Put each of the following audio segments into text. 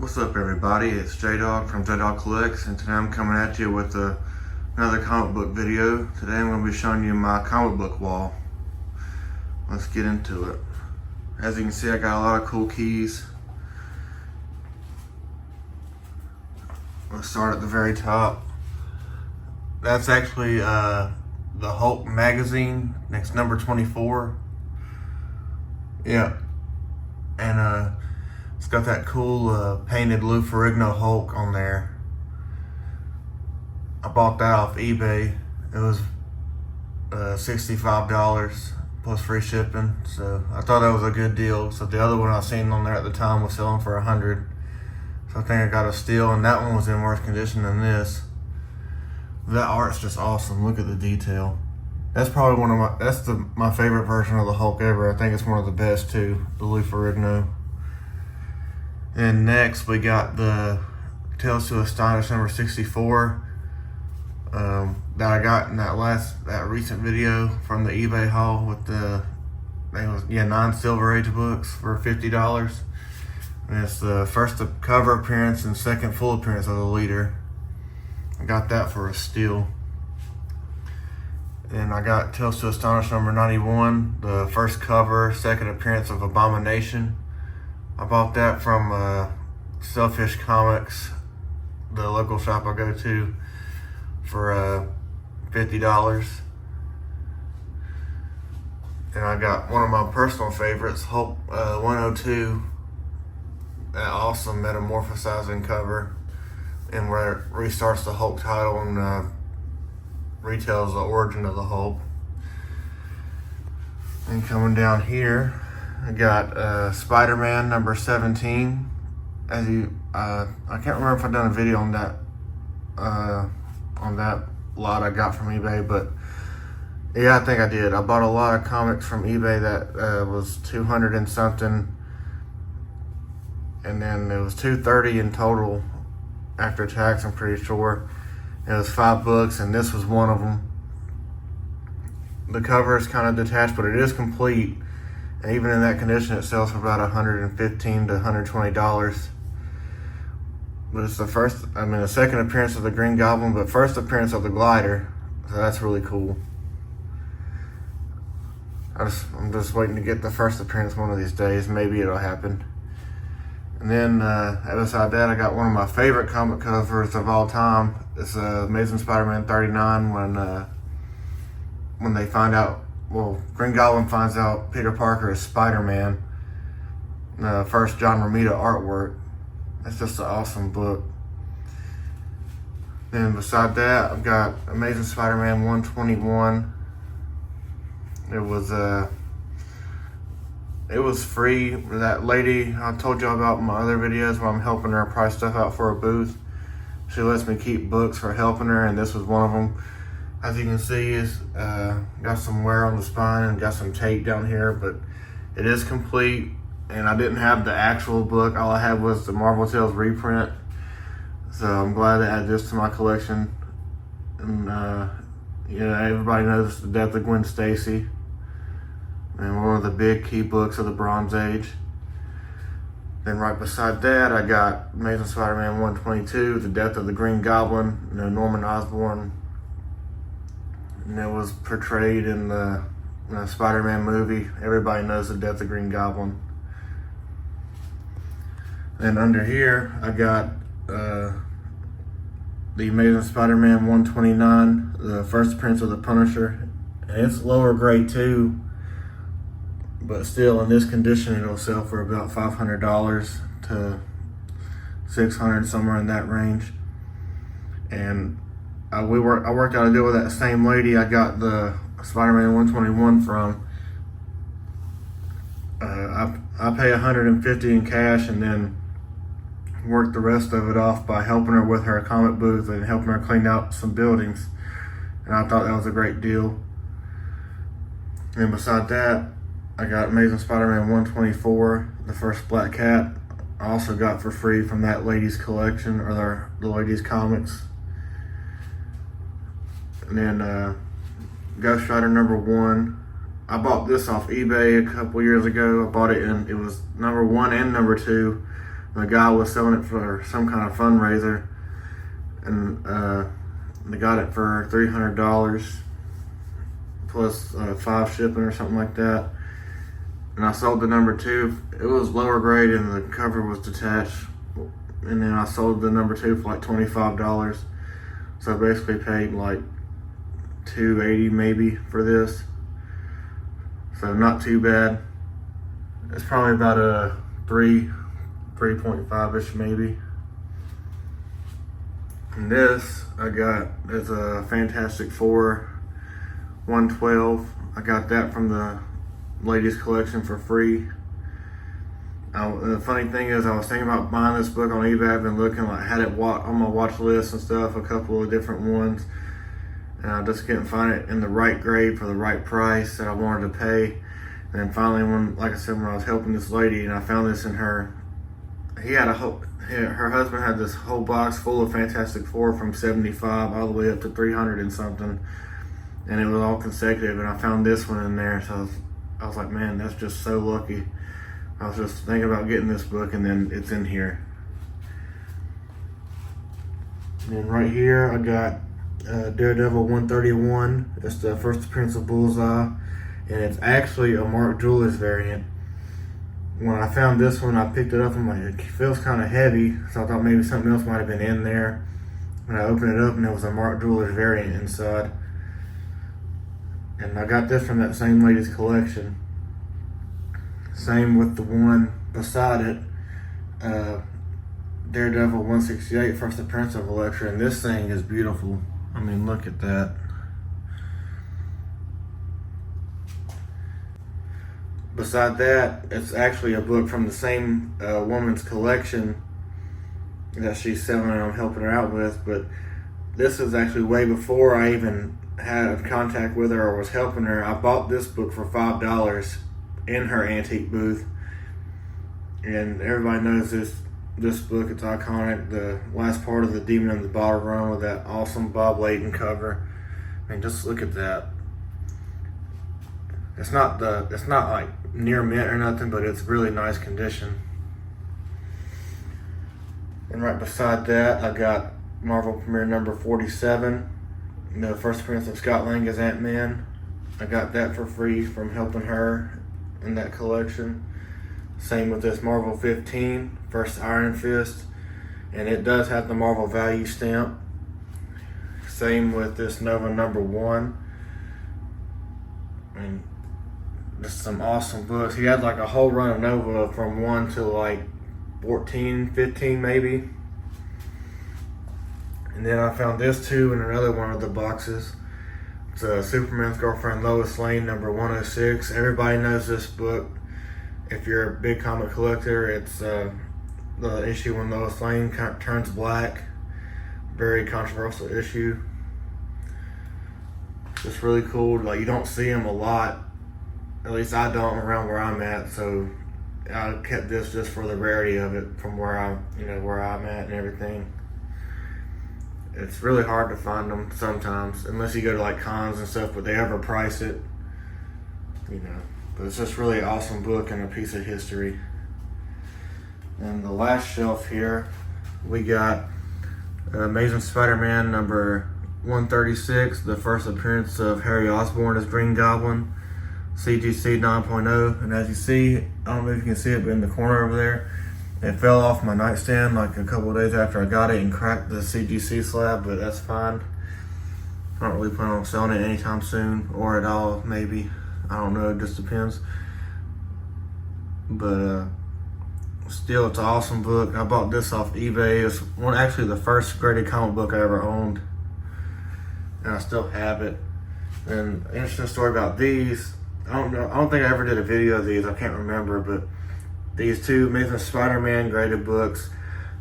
What's up, everybody? It's J-Dog from J-Dog Collects, and today I'm coming at you with another comic book video. Today I'm going to be showing you my comic book wall. Let's get into it. As you can see, I got a lot of cool keys. Let's start at the very top. That's actually the Hulk magazine. Next, number 24. Yeah. And it's got that cool painted Lou Ferrigno Hulk on there. I bought that off eBay. It was $65 plus free shipping. So I thought that was a good deal. So the other one I seen on there at the time was selling for $100. So I think I got a steal, and that one was in worse condition than this. That art's just awesome. Look at the detail. That's probably my favorite version of the Hulk ever. I think it's one of the best too, the Lou Ferrigno. And next we got the Tales to Astonish number 64 that I got in that recent video from the eBay haul with the 9 Silver Age books for $50. And it's the first cover appearance and second full appearance of the leader. I got that for a steal. And I got Tales to Astonish number 91, the first cover, second appearance of Abomination. I bought that from Selfish Comics, the local shop I go to, for $50. And I got one of my personal favorites, Hulk 102, that awesome metamorphosizing cover, and where it restarts the Hulk title and retells the origin of the Hulk. And coming down here, I got SpiderMan number 17. I can't remember if I've done a video on that lot I got from eBay, but yeah, I think I did. I bought a lot of comics from eBay that was 200 and something, and then it was 230 in total after tax, I'm pretty sure. It was 5 books, and this was one of them. The cover is kind of detached, but it is complete. And even in that condition, it sells for about $115 to $120. But it's the second appearance of the Green Goblin, but first appearance of the Glider. So that's really cool. I'm just waiting to get the first appearance one of these days. Maybe it'll happen. And then beside that, I got one of my favorite comic covers of all time. It's Amazing Spider-Man 39 when they find out, Green Goblin finds out Peter Parker is Spider-Man. First John Romita artwork. It's just an awesome book. Then beside that, I've got Amazing Spider-Man 121. It was free. That lady I told you about in my other videos where I'm helping her price stuff out for a booth. She lets me keep books for helping her, and this was one of them. As you can see, is got some wear on the spine and got some tape down here, but it is complete. And I didn't have the actual book. All I had was the Marvel Tales reprint. So I'm glad to add this to my collection. And everybody knows the death of Gwen Stacy, and one of the big key books of the Bronze Age. Then right beside that, I got Amazing Spider-Man 122, the death of the Green Goblin, Norman Osborn. And it was portrayed in the Spider-Man movie. Everybody knows the death of Green Goblin. And under here, I got the Amazing Spider-Man 129, the first appearance of the Punisher. And it's lower grade too, but still in this condition, it'll sell for about $500 to $600, somewhere in that range. And I worked out a deal with that same lady I got the Spider-Man 121 from. I pay $150 in cash, and then work the rest of it off by helping her with her comic booth and helping her clean out some buildings. And I thought that was a great deal. And beside that, I got Amazing Spider-Man 124, the first Black Cat. I also got for free from that lady's collection, or the lady's comics. And then Ghost Rider number 1. I bought this off eBay a couple years ago. I bought it, and it was number 1 and number 2 The guy was selling it for some kind of fundraiser, and they got it for $300 plus 5 shipping or something like that. And I sold the number 2. It was lower grade and the cover was detached. And then I sold the number 2 for like $25. So I basically paid like $280 maybe for this. So not too bad. It's probably about a 3.5-ish maybe. And this I got is a Fantastic Four 112. I got that from the ladies collection for free. The funny thing is, I was thinking about buying this book on eBay. I've been looking, like, had it on my watch list and stuff, a couple of different ones, and I just couldn't find it in the right grade for the right price that I wanted to pay. And then finally, like I said, when I was helping this lady, and I found this in her, her husband had this whole box full of Fantastic Four from 75 all the way up to 300 and something, and it was all consecutive. And I found this one in there, so I was like, man, that's just so lucky. I was just thinking about getting this book, and then it's in here. And then right here, I got Daredevil 131. It's the first appearance of Bullseye, and it's actually a Mark Jewelers variant. When I found this one, I picked it up. I'm like, it feels kind of heavy, so I thought maybe something else might have been in there. And I opened it up, and it was a Mark Jewelers variant inside. And I got this from that same lady's collection. Same with the one beside it, Daredevil 168, first appearance of Elektra, and this thing is beautiful. I mean, look at that. Beside that, it's actually a book from the same woman's collection that she's selling and I'm helping her out with, but this is actually way before I even had contact with her or was helping her. I bought this book for $5 in her antique booth, and everybody knows this book. It's iconic. The last part of the Demon in the Bottle Run with that awesome Bob Layton cover. I mean, just look at that. It's not like near mint or nothing, but it's really nice condition. And right beside that, I got Marvel Premiere number 47, the first appearance of Scott Lang as Ant-Man. I got that for free from helping her in that collection. Same with this Marvel 15, first Iron Fist, and it does have the Marvel value stamp. Same with this Nova number 1. I mean, just some awesome books. He had like a whole run of Nova from 1 to like 14, 15 maybe. And then I found this too in another one of the boxes. It's Superman's Girlfriend Lois Lane number 106. Everybody knows this book. If you're a big comic collector, it's the issue when Lois Lane turns black. Very controversial issue. Just really cool. Like, you don't see him a lot. At least I don't around where I'm at. So I kept this just for the rarity of it from where I'm at and everything. It's really hard to find them sometimes, unless you go to like cons and stuff, but they overprice it, But it's just really an awesome book and a piece of history. And the last shelf here, we got Amazing Spider-Man number 136, the first appearance of Harry Osborn as Green Goblin, CGC 9.0. And as you see, I don't know if you can see it, but in the corner over there, it fell off my nightstand like a couple of days after I got it and cracked the CGC slab, but that's fine. I don't really plan on selling it anytime soon, or at all, maybe. I don't know, it just depends. But still, it's an awesome book. I bought this off eBay. It's actually the first graded comic book I ever owned, and I still have it. And interesting story about these, I don't think I ever did a video of these, I can't remember, but these two Amazing Spider-Man graded books,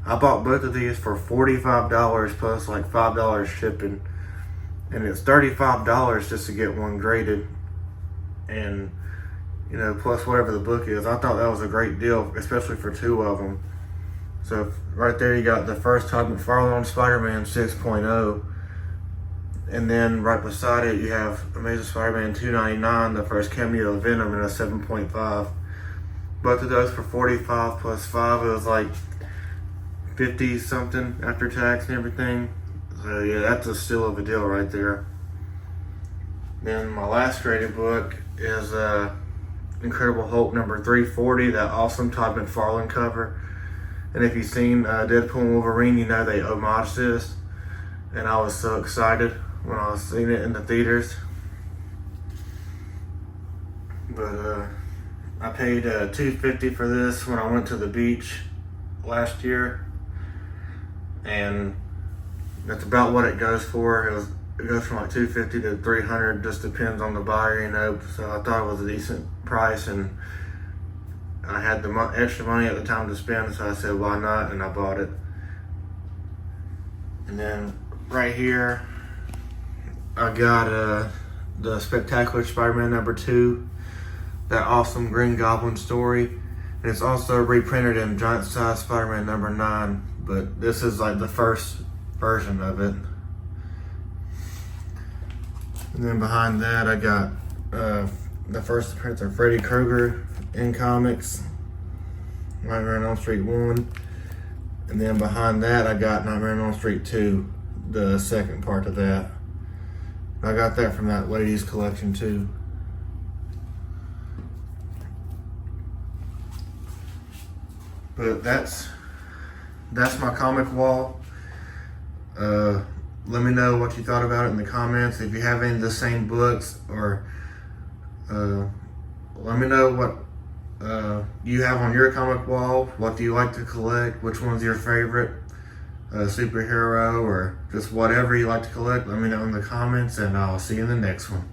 I bought both of these for $45 plus like $5 shipping, and it's $35 just to get one graded, and plus whatever the book is. I thought that was a great deal, especially for two of them. So right there you got the first Todd McFarlane Spider-Man 6.0, and then right beside it you have Amazing Spider-Man 299, the first cameo of Venom in a 7.5. Both of those for $45 plus $5, it was like $50 something after tax and everything. So yeah, that's a steal of a deal right there. Then my last graded book is Incredible Hulk number 340, that awesome Todd McFarlane cover. And if you've seen Deadpool and Wolverine, you know they homage this. And I was so excited when I was seeing it in the theaters. But I paid $250 for this when I went to the beach last year. And that's about what it goes for. It goes from like $250 to $300, just depends on the buyer, you know. So I thought it was a decent price, and I had the extra money at the time to spend, so I said, why not? And I bought it. And then right here, I got the Spectacular Spider-Man number 2, that awesome Green Goblin story. And it's also reprinted in Giant Size Spider-Man number 9, but this is like the first version of it. And then behind that, I got the first appearance of Freddy Krueger in comics, Nightmare on Elm Street 1. And then behind that, I got Nightmare on Elm Street 2, the second part of that. I got that from that ladies collection too. But that's my comic wall. Let me know what you thought about it in the comments. If you have any of the same books, or let me know what you have on your comic wall. What do you like to collect? Which one's your favorite superhero, or just whatever you like to collect? Let me know in the comments, and I'll see you in the next one.